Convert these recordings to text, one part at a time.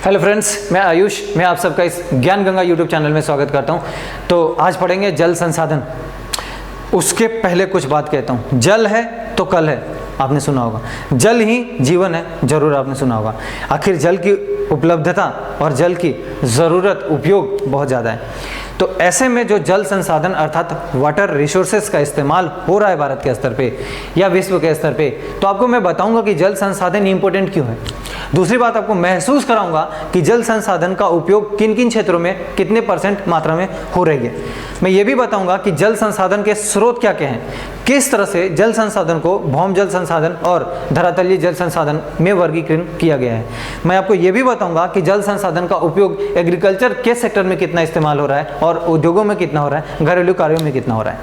Hello friends, मैं आयुष, मैं आप सबका इस ज्ञान गंगा यूट्यूब चैनल में स्वागत करता हूं। तो आज पढ़ेंगे जल संसाधन। उसके पहले कुछ बात कहता हूं। जल है तो कल है, आपने सुना होगा। जल ही जीवन है, जरूर आपने सुना होगा। आखिर जल की उपलब्धता और जल की ज़रूरत, उपयोग बहुत ज़्यादा है। तो ऐसे में जो जल संसाधन अर्थात वाटर रिसोर्सेज का इस्तेमाल हो रहा है भारत के स्तर पे या विश्व के स्तर पे, तो आपको मैं बताऊंगा कि जल संसाधन इंपॉर्टेंट क्यों है। दूसरी बात, आपको महसूस कराऊंगा कि जल संसाधन का उपयोग किन किन क्षेत्रों में कितने % मात्रा में हो रही है। मैं ये भी बताऊंगा कि जल संसाधन के स्रोत क्या क्या हैं, किस तरह से जल संसाधन को भौम जल संसाधन और धरातलीय जल संसाधन में वर्गीकरण किया गया है। मैं आपको ये भी बताऊंगा कि जल संसाधन का उपयोग एग्रीकल्चर के सेक्टर में कितना इस्तेमाल हो रहा है और उद्योगों में कितना हो रहा है, घरेलू कार्यों में कितना हो रहा है।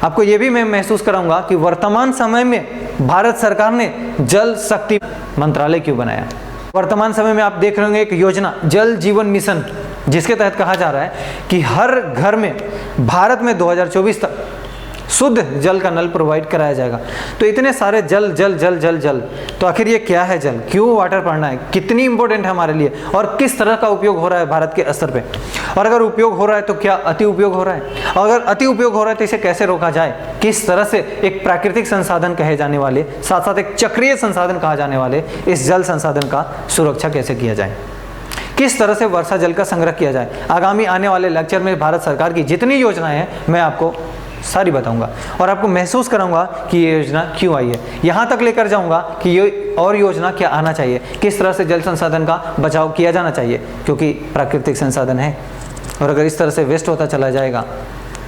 आपको ये भी मैं महसूस कराऊंगा कि वर्तमान समय में भारत सरकार ने जल शक्ति मंत्रालय क्यों बनाया। वर्तमान समय में आप देख रहे होंगे एक योजना जल जीवन मिशन, जिसके तहत कहा जा रहा है कि हर घर में भारत में 2024 तक शुद्ध जल का नल प्रोवाइड कराया जाएगा। तो इतने सारे जल जल जल जल जल, तो आखिर ये क्या है जल, क्यों वाटर पढ़ना है, कितनी इंपॉर्टेंट है हमारे लिए और किस तरह का उपयोग हो रहा है भारत के स्तर पे। और अगर उपयोग हो रहा है तो क्या अति उपयोग हो रहा है, और अगर अति उपयोग हो रहा है तो इसे कैसे रोका जाए, किस तरह से एक प्राकृतिक संसाधन कहे जाने वाले, साथ साथ एक चक्रीय संसाधन कहा जाने वाले इस जल संसाधन का सुरक्षा कैसे किया जाए, किस तरह से वर्षा जल का संग्रह किया जाए। आगामी आने वाले लेक्चर में भारत सरकार की जितनी योजनाएं हैं मैं आपको सारी बताऊंगा और आपको महसूस कराऊंगा कि ये योजना क्यों आई है। यहाँ तक लेकर जाऊंगा कि ये और योजना क्या आना चाहिए, किस तरह से जल संसाधन का बचाव किया जाना चाहिए, क्योंकि प्राकृतिक संसाधन है और अगर इस तरह से वेस्ट होता चला जाएगा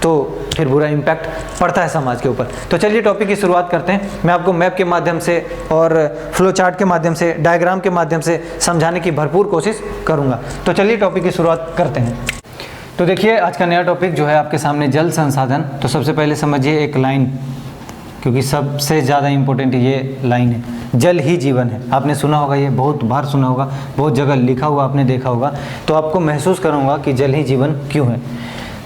तो फिर बुरा इम्पैक्ट पड़ता है समाज के ऊपर। तो चलिए टॉपिक की शुरुआत करते हैं। मैं आपको मैप के माध्यम से और फ्लो चार्ट के माध्यम से, डायग्राम के माध्यम से समझाने की भरपूर कोशिश करूँगा। तो चलिए टॉपिक की शुरुआत करते हैं। तो देखिए आज का नया टॉपिक जो है आपके सामने जल संसाधन। तो सबसे पहले समझिए एक लाइन, क्योंकि सबसे ज़्यादा इम्पोर्टेंट ये लाइन है, जल ही जीवन है। आपने सुना होगा, ये बहुत बार सुना होगा, बहुत जगह लिखा हुआ आपने देखा होगा। तो आपको महसूस करूँगा कि जल ही जीवन क्यों है।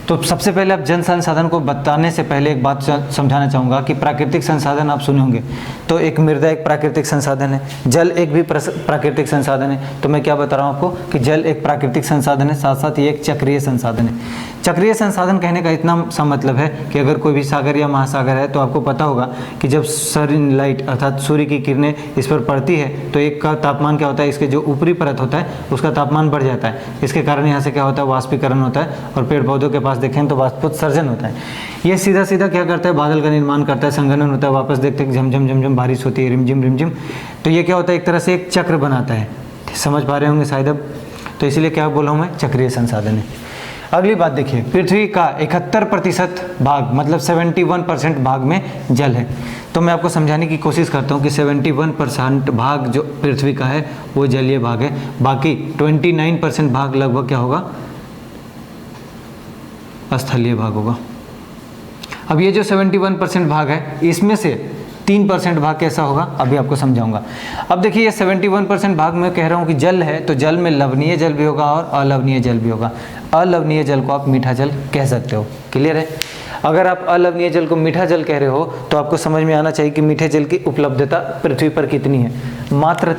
तो सबसे पहले आप जल संसाधन को बताने से पहले एक बात समझाना चाहूँगा कि प्राकृतिक संसाधन आप सुने होंगे। तो एक मृदा एक प्राकृतिक संसाधन है, जल एक भी प्राकृतिक संसाधन है। तो मैं क्या बता रहा हूँ आपको कि जल एक प्राकृतिक संसाधन है, साथ साथ ये एक चक्रीय संसाधन है। चक्रीय संसाधन कहने का इतना सा मतलब है कि अगर कोई भी सागर या महासागर है तो आपको पता होगा कि जब सनलाइट अर्थात सूर्य की किरणें इस पर पड़ती है तो एक का तापमान क्या होता है, इसके जो ऊपरी परत होता है उसका तापमान बढ़ जाता है। इसके कारण यहाँ से क्या होता है, वाष्पीकरण होता है और पेड़ पौधों के पास देखें तो वाष्पोत्सर्जन होता है। ये सीधा सीधा क्या करता है, बादल का निर्माण करता है, संघनन होता है, वापस देखते हैं झमझम झमझम बारिश होती है, रिमझिम रिमझिम। तो ये क्या होता है, एक तरह से एक चक्र बनाता है। समझ पा रहे होंगे शायद अब। तो इसलिए क्या बोला हूँ मैं, चक्रीय संसाधन है। अगली बात देखिए, पृथ्वी का 71% भाग मतलब 71% भाग में जल है। तो मैं आपको समझाने की कोशिश करता हूँ कि 71% भाग जो पृथ्वी का है वो जलीय भाग है, बाकी 29% भाग लगभग क्या होगा, स्थलीय भाग होगा। अब ये जो 71% भाग है इसमें से 3% भाग कैसा होगा, अभी आपको समझाऊंगा। अब देखिए ये 71% भाग में कह रहा हूँ कि जल है, तो जल में लवणीय जल भी होगा और अलवणीय जल भी होगा। अलवणीय जल को आप मीठा जल कह सकते हो, क्लियर है। अगर आप अलवणीय जल को मीठा जल कह रहे हो तो आपको समझ में आना चाहिए कि मीठे जल की उपलब्धता पृथ्वी पर कितनी है, मात्र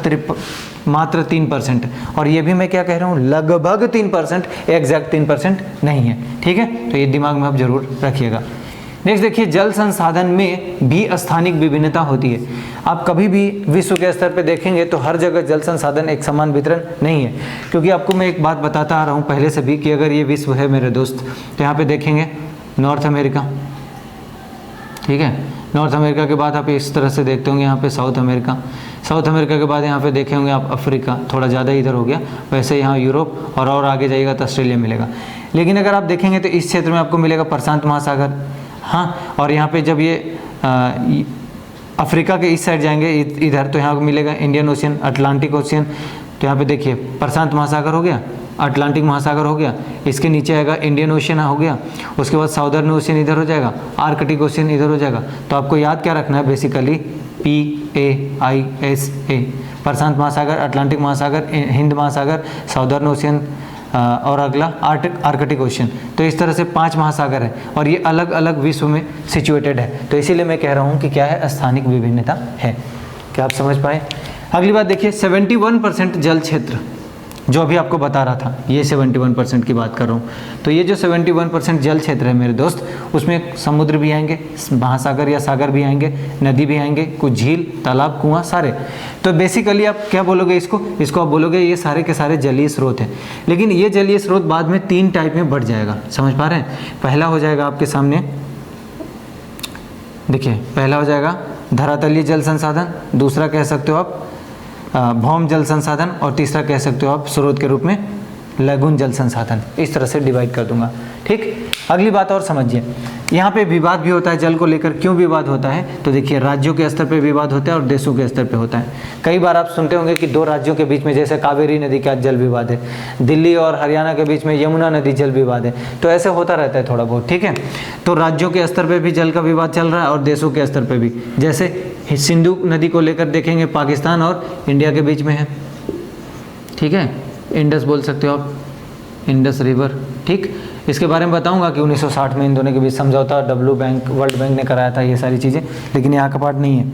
3%। और ये भी मैं क्या कह रहा हूँ, लगभग 3%, एग्जैक्ट 3% नहीं है, ठीक है। तो ये दिमाग में आप जरूर रखिएगा। नेक्स्ट देखिए, जल संसाधन में भी स्थानिक विभिन्नता होती है। आप कभी भी विश्व के स्तर पे देखेंगे तो हर जगह जल संसाधन एक समान वितरण नहीं है, क्योंकि आपको मैं एक बात बताता आ रहा हूँ पहले से भी कि अगर ये विश्व है मेरे दोस्त, तो यहाँ पे देखेंगे नॉर्थ अमेरिका, ठीक है। नॉर्थ अमेरिका के बाद आप इस तरह से देखते होंगे यहाँ पे साउथ अमेरिका, साउथ अमेरिका के बाद यहाँ पे देखे होंगे आप अफ्रीका, थोड़ा ज़्यादा इधर हो गया। वैसे यहाँ यूरोप और आगे जाइएगा तो ऑस्ट्रेलिया मिलेगा। लेकिन अगर आप देखेंगे तो इस क्षेत्र में आपको मिलेगा प्रशांत महासागर, हाँ। और यहाँ पे जब ये अफ्रीका के इस साइड जाएंगे इधर, तो यहाँ को मिलेगा इंडियन ओशियन, अटलांटिक ओशियन। तो यहाँ पे देखिए प्रशांत महासागर हो गया, अटलांटिक महासागर हो गया, इसके नीचे आएगा इंडियन ओशियन हो गया, उसके बाद साउदर्न ओशियन इधर हो जाएगा, आर्कटिक ओशियन इधर हो जाएगा। तो आपको याद क्या रखना है, बेसिकली PAISA, प्रशांत महासागर, अटलांटिक महासागर, हिंद महासागर, साउदर्न ओशियन और अगला आर्कटिक ओशियन। तो इस तरह से 5 महासागर है और ये अलग अलग विश्व में सिचुएटेड है। तो इसीलिए मैं कह रहा हूँ कि क्या है, स्थानिक विभिन्नता है। क्या आप समझ पाए। अगली बात देखिए, 71% जल क्षेत्र जो अभी आपको बता रहा था, ये 71% की बात कर रहा हूँ। तो ये जो 71% जल क्षेत्र है मेरे दोस्त, उसमें समुद्र भी आएंगे, महासागर या सागर भी आएंगे, नदी भी आएंगे, कुछ झील, तालाब, कुआं, सारे। तो बेसिकली आप क्या बोलोगे इसको आप बोलोगे ये सारे के सारे जलीय स्रोत हैं। लेकिन ये जलीय स्रोत बाद में 3 टाइप में बढ़ जाएगा, समझ पा रहे हैं। पहला हो जाएगा आपके सामने, देखिए पहला हो जाएगा धरातलीय जल संसाधन, दूसरा कह सकते हो आप भौम जल संसाधन, और तीसरा कह सकते हो आप स्रोत के रूप में लैगून जल संसाधन। इस तरह से डिवाइड कर दूंगा, ठीक। अगली बात और समझिए, यहाँ पे विवाद भी होता है जल को लेकर। क्यों विवाद होता है? तो देखिए राज्यों के स्तर पे विवाद होता है और देशों के स्तर पे होता है। कई बार आप सुनते होंगे कि 2 राज्यों के बीच में, जैसे कावेरी नदी का जल विवाद है, दिल्ली और हरियाणा के बीच में यमुना नदी जल विवाद है। तो ऐसे होता रहता है थोड़ा बहुत, ठीक है। तो राज्यों के स्तर पर भी जल का विवाद चल रहा है और देशों के स्तर पर भी। जैसे सिंधु नदी को लेकर देखेंगे, पाकिस्तान और इंडिया के बीच में है, ठीक है। इंडस बोल सकते हो आप, इंडस रिवर, ठीक। इसके बारे में बताऊंगा कि 1960 में इन दोनों के बीच समझौता वर्ल्ड बैंक ने कराया था, ये सारी चीज़ें, लेकिन यहाँ का पार्ट नहीं है।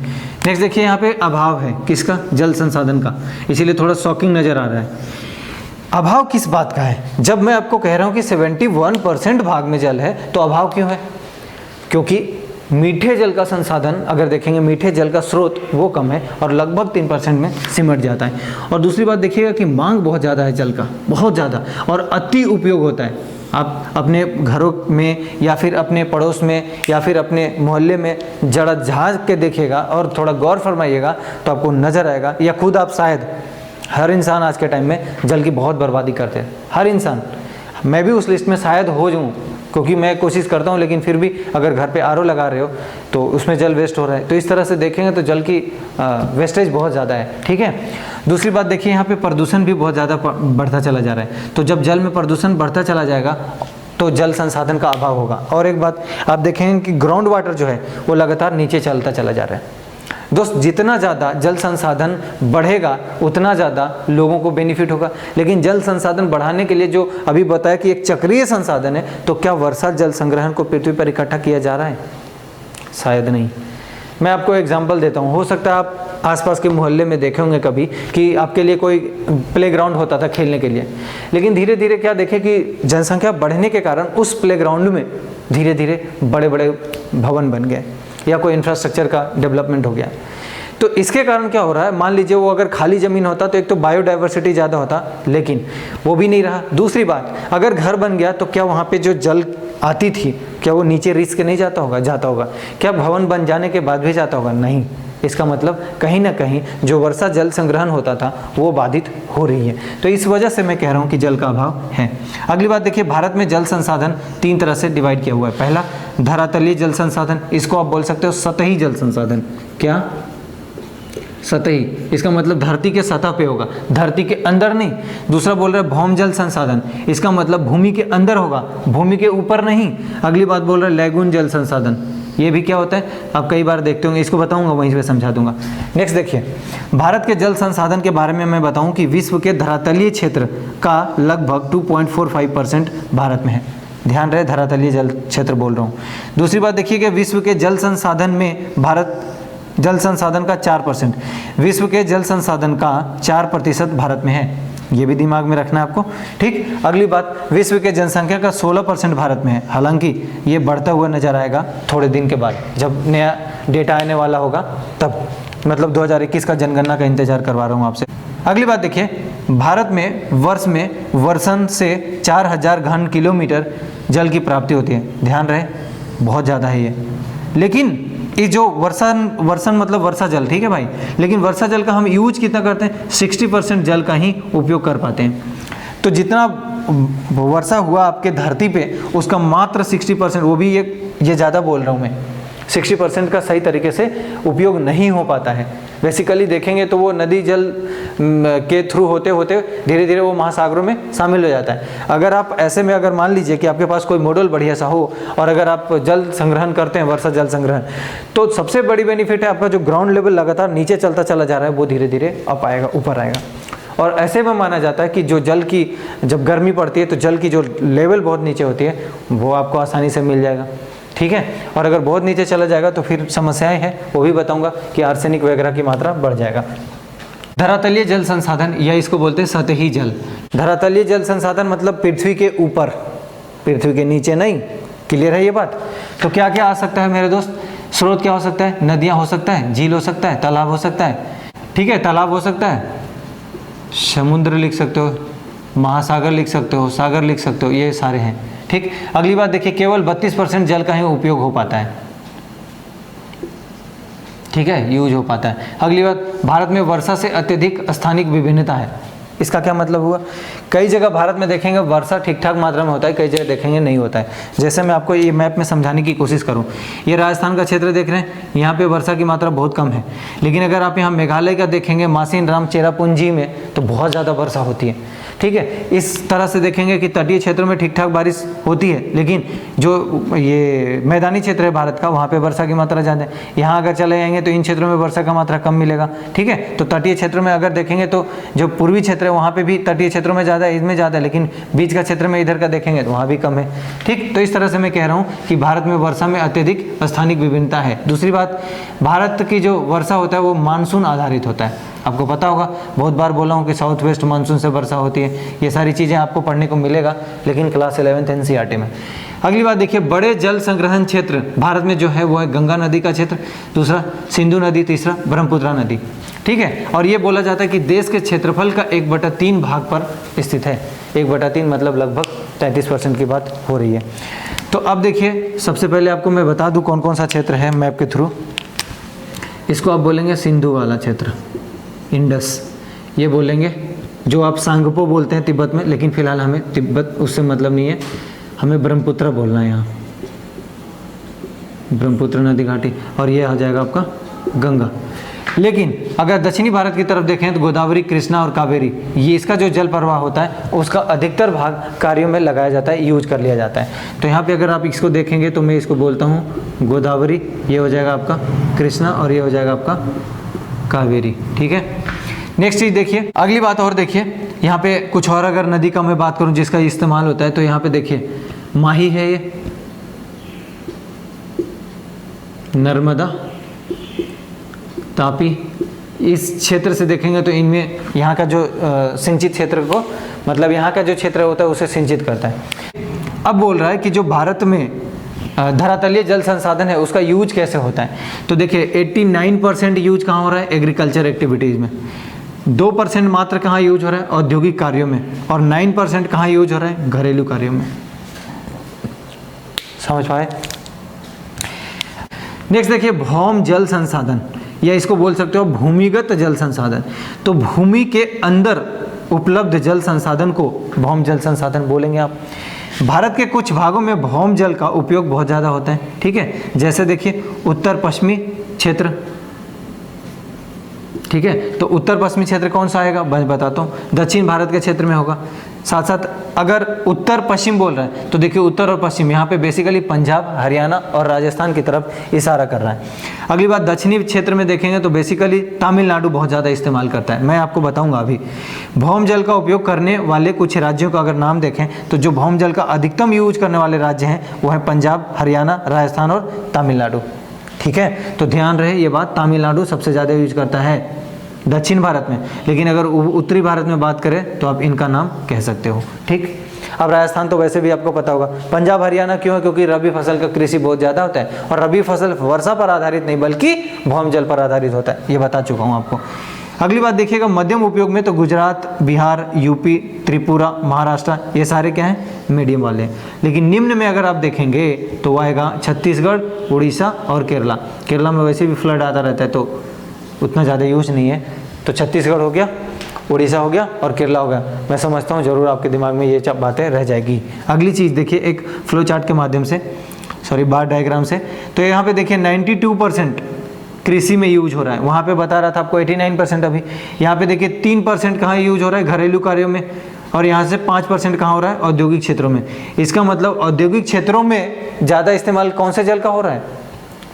नेक्स्ट देखिए, यहाँ पे अभाव है किसका? जल संसाधन का, इसीलिए थोड़ा शॉकिंग नज़र आ रहा है। अभाव किस बात का है? जब मैं आपको कह रहा हूँ कि 71% भाग में जल है, तो अभाव क्यों है? क्योंकि मीठे जल का संसाधन अगर देखेंगे, मीठे जल का स्रोत वो कम है और लगभग 3% में सिमट जाता है। और दूसरी बात देखिएगा कि मांग बहुत ज़्यादा है जल का, बहुत ज़्यादा, और अति उपयोग होता है। आप अपने घरों में या फिर अपने पड़ोस में या फिर अपने मोहल्ले में जरा झांक के देखिएगा और थोड़ा गौर फरमाइएगा तो आपको नज़र आएगा, या खुद आप शायद, हर इंसान आज के टाइम में जल की बहुत बर्बादी करते हैं, हर इंसान। मैं भी उस लिस्ट में शायद हो जाऊँ, क्योंकि मैं कोशिश करता हूँ, लेकिन फिर भी अगर घर पे आरओ लगा रहे हो तो उसमें जल वेस्ट हो रहा है। तो इस तरह से देखेंगे तो जल की वेस्टेज बहुत ज़्यादा है, ठीक है। दूसरी बात देखिए, यहाँ पे प्रदूषण भी बहुत ज़्यादा बढ़ता चला जा रहा है। तो जब जल में प्रदूषण बढ़ता चला जाएगा तो जल संसाधन का अभाव होगा। और एक बात आप देखेंगे कि ग्राउंड वाटर जो है वो लगातार नीचे चलता चला जा रहा है। दोस्त, जितना ज़्यादा जल संसाधन बढ़ेगा उतना ज़्यादा लोगों को बेनिफिट होगा। लेकिन जल संसाधन बढ़ाने के लिए जो अभी बताया कि एक चक्रीय संसाधन है, तो क्या वर्षा जल संग्रहण को पृथ्वी पर इकट्ठा किया जा रहा है? शायद नहीं। मैं आपको एग्जांपल देता हूँ। हो सकता है आप आसपास के मोहल्ले में देखे होंगे कभी कि आपके लिए कोई प्लेग्राउंड होता था खेलने के लिए, लेकिन धीरे धीरे क्या देखें कि जनसंख्या बढ़ने के कारण उस प्लेग्राउंड में धीरे धीरे बड़े बड़े भवन बन गए या कोई इंफ्रास्ट्रक्चर का डेवलपमेंट हो गया। तो इसके कारण क्या हो रहा है, मान लीजिए वो अगर खाली ज़मीन होता तो एक तो बायोडाइवर्सिटी ज़्यादा होता, लेकिन वो भी नहीं रहा। दूसरी बात, अगर घर बन गया तो क्या वहाँ पे जो जल आती थी क्या वो नीचे रिस्क नहीं जाता होगा? क्या भवन बन जाने के बाद भी जाता होगा? नहीं। इसका मतलब कहीं ना कहीं जो वर्षा जल संग्रहण होता था वो बाधित हो रही है। तो इस वजह से मैं कह रहा हूँ कि जल का अभाव है। अगली बात देखिए, भारत में जल संसाधन 3 तरह से डिवाइड किया हुआ है। पहला धरातलीय जल संसाधन, इसको आप बोल सकते हो सतही जल संसाधन। क्या? सतही, इसका मतलब धरती के सतह पे होगा, धरती के अंदर नहीं। दूसरा बोल रहा है भौम जल संसाधन, इसका मतलब भूमि के अंदर होगा, भूमि के ऊपर नहीं। अगली बात बोल रहा है लैगून जल संसाधन, ये भी क्या होता है आप कई बार देखते होंगे, इसको बताऊंगा वहीं पे समझा दूंगा। नेक्स्ट देखिए, भारत के जल संसाधन के बारे में मैं बताऊं कि विश्व के धरातलीय क्षेत्र का लगभग 2.45% भारत में है। ध्यान रहे, धरातलीय जल क्षेत्र बोल रहा हूँ। दूसरी बात देखिए कि विश्व के जल संसाधन में भारत जल संसाधन का 4%, विश्व के जल संसाधन का 4% भारत में है, ये भी दिमाग में रखना है आपको, ठीक। अगली बात, विश्व के जनसंख्या का 16% भारत में है। हालांकि ये बढ़ता हुआ नजर आएगा थोड़े दिन के बाद, जब नया डेटा आने वाला होगा तब, मतलब 2021 का जनगणना का इंतजार करवा रहा हूँ आपसे। अगली बात देखिए, भारत में वर्ष में वर्षन से 4000 घन किलोमीटर जल की प्राप्ति होती है। ध्यान रहे, बहुत ज़्यादा है ये। लेकिन ये जो वर्षन मतलब वर्षा जल, ठीक है भाई, लेकिन वर्षा जल का हम यूज कितना करते हैं? 60% जल का ही उपयोग कर पाते हैं। तो जितना वर्षा हुआ आपके धरती पे, उसका मात्र 60%, वो भी ये ज़्यादा बोल रहा हूँ मैं, 60% का सही तरीके से उपयोग नहीं हो पाता है। बेसिकली देखेंगे तो वो नदी जल के थ्रू होते होते धीरे धीरे वो महासागरों में शामिल हो जाता है। अगर आप ऐसे में अगर मान लीजिए कि आपके पास कोई मॉडल बढ़िया सा हो और अगर आप जल संग्रहण करते हैं, वर्षा जल संग्रहण, तो सबसे बड़ी बेनिफिट है आपका जो ग्राउंड लेवल लगातार नीचे चलता चला जा रहा है वो धीरे धीरे अप आएगा, ऊपर आएगा। और ऐसे में माना जाता है कि जो जल की जब गर्मी पड़ती है तो जल की जो लेवल बहुत नीचे होती है वो आपको आसानी से मिल जाएगा, ठीक है। और अगर बहुत नीचे चला जाएगा तो फिर समस्याएं हैं, वो भी बताऊंगा कि आर्सेनिक वगैरह की मात्रा बढ़ जाएगा। धरातलीय जल संसाधन या इसको बोलते हैं सतही जल। धरातलीय जल संसाधन मतलब पृथ्वी के ऊपर, पृथ्वी के नीचे नहीं। क्लियर है ये बात? तो क्या क्या आ सकता है मेरे दोस्त? स्रोत क्या हो सकता है? नदियां हो सकता है, झील हो सकता है, तालाब हो सकता है। ठीक है, तालाब हो सकता है, समुद्र लिख सकते हो, महासागर लिख सकते हो, सागर लिख सकते हो, ये सारे हैं। ठीक, अगली बात देखिए, केवल 32% जल का ही उपयोग हो पाता है। ठीक है, यूज हो पाता है। अगली बात, भारत में वर्षा से अत्यधिक स्थानिक विभिन्नता है। इसका क्या मतलब हुआ? कई जगह भारत में देखेंगे वर्षा ठीक ठाक मात्रा में होता है, कई जगह देखेंगे नहीं होता है। जैसे मैं आपको ये मैप में समझाने की कोशिश करूं, ये राजस्थान का क्षेत्र देख रहे हैं, यहाँ पे वर्षा की मात्रा बहुत कम है। लेकिन अगर आप यहाँ मेघालय का देखेंगे, मासिन राम चेरापूंजी में, तो बहुत ज़्यादा वर्षा होती है। ठीक है, इस तरह से देखेंगे कि तटीय क्षेत्रों में ठीक ठाक बारिश होती है, लेकिन जो ये मैदानी क्षेत्र है भारत का, वहाँ पे वर्षा की मात्रा ज़्यादा है। यहाँ अगर चले जाएंगे तो इन क्षेत्रों में वर्षा का मात्रा कम मिलेगा। ठीक है, तो तटीय क्षेत्रों में अगर देखेंगे तो जो पूर्वी क्षेत्र है वहाँ पे भी तटीय क्षेत्रों में ज़्यादा है, इसमें ज़्यादा है, लेकिन बीच का क्षेत्र में इधर का देखेंगे तो वहाँ भी कम है। ठीक, तो इस तरह से मैं कह रहा हूँ कि भारत में वर्षा में अत्यधिक स्थानिक विभिन्नता है। दूसरी बात, भारत की जो वर्षा होता है वो मानसून आधारित होता है। आपको पता होगा, बहुत बार बोला हूँ कि साउथ वेस्ट मानसून से वर्षा होती है। ये सारी चीज़ें आपको पढ़ने को मिलेगा, लेकिन क्लास 11th NCERT में। अगली बात देखिए, बड़े जल संग्रहण क्षेत्र भारत में जो है वो है गंगा नदी का क्षेत्र, दूसरा सिंधु नदी, तीसरा ब्रह्मपुत्र नदी। ठीक है, और ये बोला जाता है कि देश के क्षेत्रफल का 1/3 भाग पर स्थित है। 1/3 मतलब लगभग 33% की बात हो रही है। तो अब देखिए, सबसे पहले आपको मैं बता दूँ कौन कौन सा क्षेत्र है मैप के थ्रू। इसको आप बोलेंगे सिंधु वाला क्षेत्र, इंडस ये बोलेंगे, जो आप सांगपो बोलते हैं तिब्बत में, लेकिन फिलहाल हमें तिब्बत उससे मतलब नहीं है, हमें ब्रह्मपुत्र बोलना है यहाँ, ब्रह्मपुत्र नदी घाटी। और ये आ जाएगा आपका गंगा। लेकिन अगर दक्षिणी भारत की तरफ देखें तो गोदावरी, कृष्णा और कावेरी, ये इसका जो जल प्रवाह होता है उसका अधिकतर भाग कार्यों में लगाया जाता है, यूज कर लिया जाता है। तो यहाँ पे अगर आप इसको देखेंगे तो मैं इसको बोलता हूँ गोदावरी, ये हो जाएगा आपका कृष्णा और ये हो जाएगा आपका कावेरी। ठीक है, नेक्स्ट चीज देखिए, अगली बात और देखिए, यहाँ पे कुछ और अगर नदी का मैं बात करूँ जिसका इस्तेमाल होता है, तो यहाँ पे देखिए माही है, ये नर्मदा, तापी, इस क्षेत्र से देखेंगे तो इनमें यहाँ का जो सिंचित क्षेत्र को, मतलब यहाँ का जो क्षेत्र होता है उसे सिंचित करता है। अब बोल रहा है कि जो भारत में धरातलीय जल संसाधन है उसका यूज कैसे होता है। तो देखिए 89% यूज कहाँ हो रहा है? एग्रीकल्चर एक्टिविटीज़ में। 2% मात्र कहाँ यूज हो रहा है? औद्योगिक कार्यों में। और 9% कहाँ यूज हो रहा है? घरेलू कार्यों में। समझ पाए? नेक्स्ट देखिए, भौम जल संसाधन, या इसको बोल सकते हो भूमिगत जल संसाधन। तो भूमि के अंदर उपलब्ध जल संसाधन को भौम जल संसाधन बोलेंगे आप। भारत के कुछ भागों में भौम जल का उपयोग बहुत ज़्यादा होता है। ठीक है, जैसे देखिए उत्तर पश्चिमी क्षेत्र। ठीक है, तो उत्तर पश्चिमी क्षेत्र कौन सा आएगा? मैं बताता हूँ, दक्षिण भारत के क्षेत्र में होगा। साथ साथ अगर उत्तर पश्चिम बोल रहा है तो देखिए उत्तर और पश्चिम, यहाँ पे बेसिकली पंजाब, हरियाणा और राजस्थान की तरफ इशारा कर रहा है। अगली बात, दक्षिणी क्षेत्र में देखेंगे तो बेसिकली तमिलनाडु बहुत ज़्यादा इस्तेमाल करता है। मैं आपको बताऊंगा अभी। भौम जल का उपयोग करने वाले कुछ राज्यों का अगर नाम देखें तो जो भौम जल का अधिकतम यूज करने वाले राज्य हैं वो है पंजाब, हरियाणा, राजस्थान और तमिलनाडु। ठीक है, तो ध्यान रहे ये बात, तमिलनाडु सबसे ज़्यादा यूज करता है दक्षिण भारत में। लेकिन अगर उत्तरी भारत में बात करें तो आप इनका नाम कह सकते हो। ठीक, अब राजस्थान तो वैसे भी आपको पता होगा। पंजाब, हरियाणा क्यों है? क्योंकि रबी फसल का कृषि बहुत ज़्यादा होता है, और रबी फसल वर्षा पर आधारित नहीं बल्कि भौम जल पर आधारित होता है, ये बता चुका हूँ आपको। अगली बात देखिएगा, मध्यम उपयोग में तो गुजरात, बिहार, यूपी, त्रिपुरा, महाराष्ट्र, ये सारे क्या हैं? मीडियम वाले हैं। लेकिन निम्न में अगर आप देखेंगे तो वो आएगा छत्तीसगढ़, उड़ीसा और केरला। केरला में वैसे भी फ्लड आता रहता है तो उतना ज़्यादा यूज नहीं है। तो छत्तीसगढ़ हो गया, उड़ीसा हो गया और केरला हो गया। मैं समझता हूँ जरूर आपके दिमाग में ये बातें रह जाएगी। अगली चीज़ देखिए, एक फ्लो चार्ट के माध्यम से, सॉरी बार डायग्राम से, तो यहाँ पे देखिए 92% कृषि में यूज हो रहा है। वहाँ पे बता रहा था आपको 89% अभी। यहाँ पे देखिए 3% कहाँ यूज हो रहा है? घरेलू कार्यों में। और यहाँ से 5% कहाँ हो रहा है? औद्योगिक क्षेत्रों में। इसका मतलब औद्योगिक क्षेत्रों में ज़्यादा इस्तेमाल कौन से जल का हो रहा है?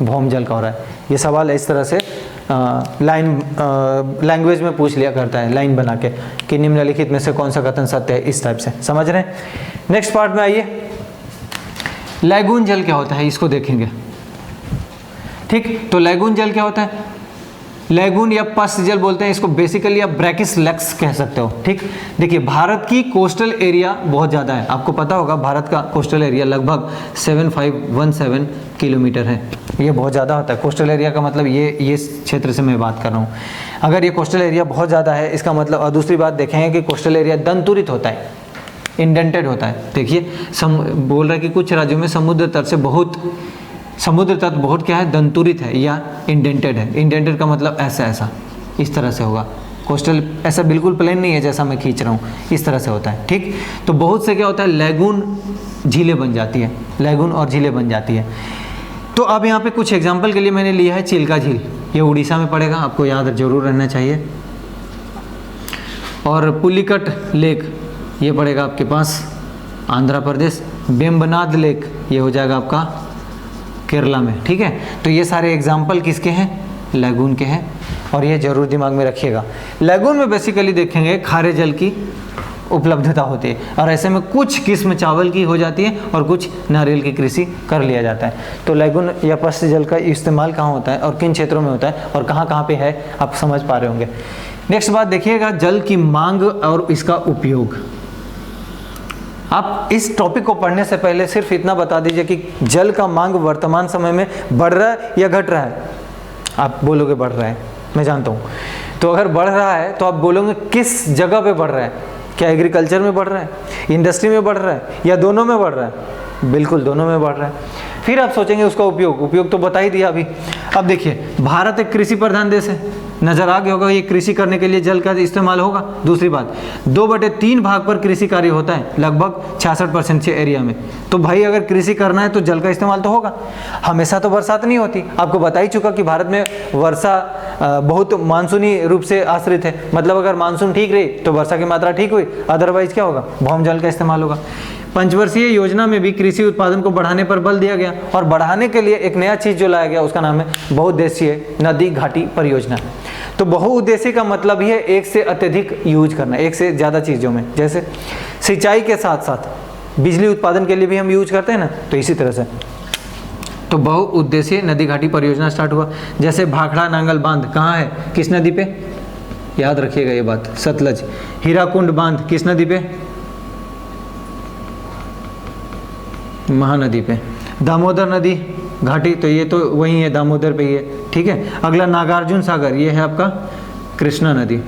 भौम जल का हो रहा है। ये सवाल इस तरह से लैंग्वेज में पूछ लिया करता है, लाइन बना के, कि निम्नलिखित में से कौन सा कथन सत्य है, इस टाइप से। समझ रहे हैं? नेक्स्ट पार्ट में आइए, लैगून जल क्या होता है इसको देखेंगे। ठीक, तो लैगून जल क्या होता है? लैगून या पश्च जल बोलते हैं इसको, बेसिकली आप ब्रैकिस लेक्स कह सकते हो। ठीक, देखिए भारत की कोस्टल एरिया बहुत ज़्यादा है, आपको पता होगा भारत का कोस्टल एरिया लगभग 7517 किलोमीटर है। ये बहुत ज़्यादा होता है। कोस्टल एरिया का मतलब ये क्षेत्र से मैं बात कर रहा हूँ। अगर ये कोस्टल एरिया बहुत ज़्यादा है इसका मतलब, और दूसरी बात देखेंगे कि कोस्टल एरिया दंतुरित होता है, इंडेंटेड होता है। देखिए बोल रहा है कि कुछ राज्यों में समुद्र तट बहुत क्या है, दंतुरित है या इंडेंटेड है। इंडेंटेड का मतलब ऐसा इस तरह से होगा। कोस्टल ऐसा बिल्कुल प्लेन नहीं है जैसा मैं खींच रहा हूँ, इस तरह से होता है। ठीक, तो बहुत से क्या होता है, लैगून झीलें बन जाती है, लैगून और झीलें बन जाती है। तो अब यहाँ पे कुछ एग्जाम्पल के लिए मैंने लिया है चिल्का झील, ये उड़ीसा में पड़ेगा, आपको याद जरूर रहना चाहिए। और पुलिकट लेक ये पड़ेगा आपके पास आंध्र प्रदेश। वेम्बनाड लेक ये हो जाएगा आपका केरला में। ठीक है, तो ये सारे एग्जाम्पल किसके हैं, लैगून के हैं, और ये जरूर दिमाग में रखिएगा। लैगून में बेसिकली देखेंगे खारे जल की उपलब्धता होती है, और ऐसे में कुछ किस्म चावल की हो जाती है और कुछ नारियल की कृषि कर लिया जाता है। तो लैगून या पश्च जल का इस्तेमाल कहाँ होता है और किन क्षेत्रों में होता है और कहाँ कहाँ पे है, आप समझ पा रहे होंगे। नेक्स्ट बात देखिएगा, जल की मांग और इसका उपयोग। आप इस टॉपिक को पढ़ने से पहले सिर्फ इतना बता दीजिए कि जल का मांग वर्तमान समय में बढ़ रहा है या घट रहा है। आप बोलोगे बढ़ रहा है, मैं जानता हूँ। तो अगर बढ़ रहा है तो आप बोलोगे किस जगह पे बढ़ रहा है, क्या एग्रीकल्चर में बढ़ रहा है, इंडस्ट्री में बढ़ रहा है, या दोनों में बढ़ रहा है? बिल्कुल दोनों में बढ़ रहा है। फिर आप सोचेंगे उसका उपयोग तो बता ही दिया अभी। अब देखिए भारत एक कृषि प्रधान देश है, नजर आ गया होगा, ये कृषि करने के लिए जल का इस्तेमाल होगा। दूसरी बात 2/3 भाग पर कृषि कार्य होता है लगभग 66% के एरिया में। तो भाई अगर कृषि करना है तो जल का इस्तेमाल तो होगा। हमेशा तो बरसात नहीं होती, आपको बता ही चुका कि भारत में वर्षा बहुत मानसूनी रूप से आश्रित है। मतलब अगर मानसून ठीक रही तो वर्षा की मात्रा ठीक हुई, अदरवाइज क्या होगा, भौम जल का इस्तेमाल होगा। पंचवर्षीय योजना में भी कृषि उत्पादन को बढ़ाने पर बल दिया गया, और बढ़ाने के लिए एक नया चीज जो लाया गया उसका नाम है बहुउद्देशीय नदी घाटी परियोजना। तो बहुउद्देशीय का मतलब ही है एक से अत्यधिक यूज करना, एक से ज़्यादा चीज़ों में। जैसे सिंचाई के साथ साथ बिजली उत्पादन के लिए भी हम यूज करते हैं ना, तो इसी तरह से तो बहुउद्देशीय नदी घाटी परियोजना स्टार्ट हुआ। जैसे भाखड़ा नांगल बांध कहाँ है, किस नदी पे, याद रखिएगा ये बात, सतलज। हीराकुंड बांध किस नदी पे, महानदी पे। दामोदर नदी घाटी, तो ये तो वही है, दामोदर पे ही है। ठीक है, अगला नागार्जुन सागर, ये है आपका कृष्णा नदी।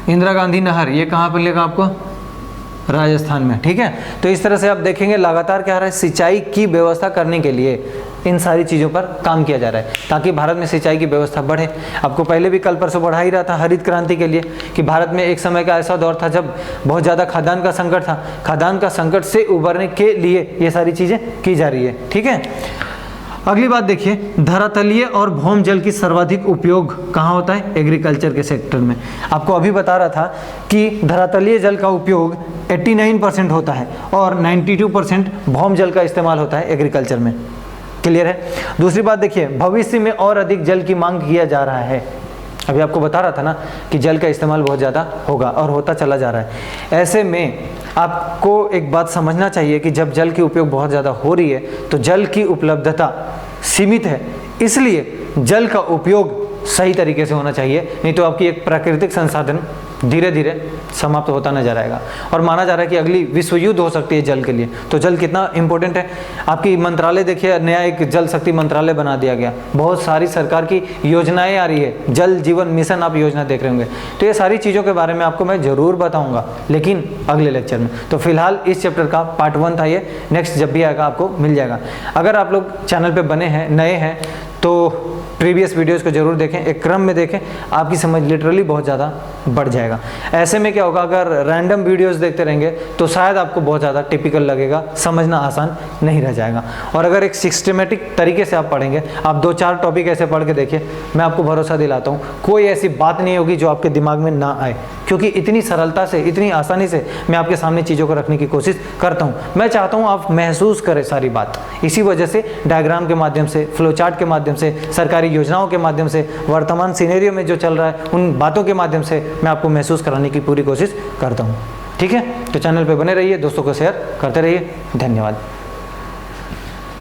इंदिरा गांधी नहर ये कहाँ पर मिलेगा आपको, राजस्थान में। ठीक है, तो इस तरह से आप देखेंगे लगातार क्या हो रहा है, सिंचाई की व्यवस्था करने के लिए इन सारी चीज़ों पर काम किया जा रहा है ताकि भारत में सिंचाई की व्यवस्था बढ़े। आपको पहले भी कल परसों बढ़ा ही रहा था हरित क्रांति के लिए कि भारत में एक समय का ऐसा दौर था जब बहुत ज़्यादा खाद्यान्न का संकट था। खाद्यान्न का संकट से उबरने के लिए ये सारी चीज़ें की जा रही है। ठीक है, अगली बात देखिए, धरातलीय और भौम जल की सर्वाधिक उपयोग कहाँ होता है, एग्रीकल्चर के सेक्टर में। आपको अभी बता रहा था कि धरातलीय जल का उपयोग 89% होता है और 92% भौम जल का इस्तेमाल होता है एग्रीकल्चर में। क्लियर है। दूसरी बात देखिए, भविष्य में और अधिक जल की मांग किया जा रहा है। अभी आपको बता रहा था ना कि जल का इस्तेमाल बहुत ज़्यादा होगा और होता चला जा रहा है। ऐसे में आपको एक बात समझना चाहिए कि जब जल की उपयोग बहुत ज़्यादा हो रही है तो जल की उपलब्धता सीमित है, इसलिए जल का उपयोग सही तरीके से होना चाहिए, नहीं तो आपकी एक प्राकृतिक संसाधन धीरे धीरे समाप्त होता नजर आएगा। और माना जा रहा है कि अगली विश्व युद्ध हो सकती है जल के लिए। तो जल कितना इंपॉर्टेंट है। आपकी मंत्रालय देखिए, नया एक जल शक्ति मंत्रालय बना दिया गया, बहुत सारी सरकार की योजनाएं आ रही है, जल जीवन मिशन आप योजना देख रहे होंगे। तो ये सारी चीज़ों के बारे में आपको मैं ज़रूर बताऊँगा, लेकिन अगले लेक्चर में। तो फिलहाल इस चैप्टर का पार्ट 1 था ये, नेक्स्ट जब भी आएगा आपको मिल जाएगा। अगर आप लोग चैनल पर बने हैं, नए हैं, तो प्रीवियस वीडियोस को जरूर देखें, एक क्रम में देखें, आपकी समझ लिटरली बहुत ज़्यादा बढ़ जाएगा। ऐसे में क्या होगा, अगर रैंडम वीडियोस देखते रहेंगे तो शायद आपको बहुत ज़्यादा टिपिकल लगेगा, समझना आसान नहीं रह जाएगा। और अगर एक सिस्टमेटिक तरीके से आप पढ़ेंगे, आप 2-4 टॉपिक ऐसे पढ़ के देखिए, मैं आपको भरोसा दिलाता हूँ कोई ऐसी बात नहीं होगी जो आपके दिमाग में ना आए, क्योंकि इतनी सरलता से, इतनी आसानी से मैं आपके सामने चीज़ों को रखने की कोशिश करता हूँ। मैं चाहता हूँ आप महसूस करें सारी बात, इसी वजह से डायग्राम के माध्यम से, फ्लो चार्ट के माध्यम से, सरकारी योजनाओं के माध्यम से, वर्तमान सिनेरियो में जो चल रहा है उन बातों के माध्यम से मैं आपको महसूस कराने की पूरी कोशिश करता हूँ। ठीक है, तो चैनल पे बने रहिए, दोस्तों को शेयर करते रहिए। धन्यवाद।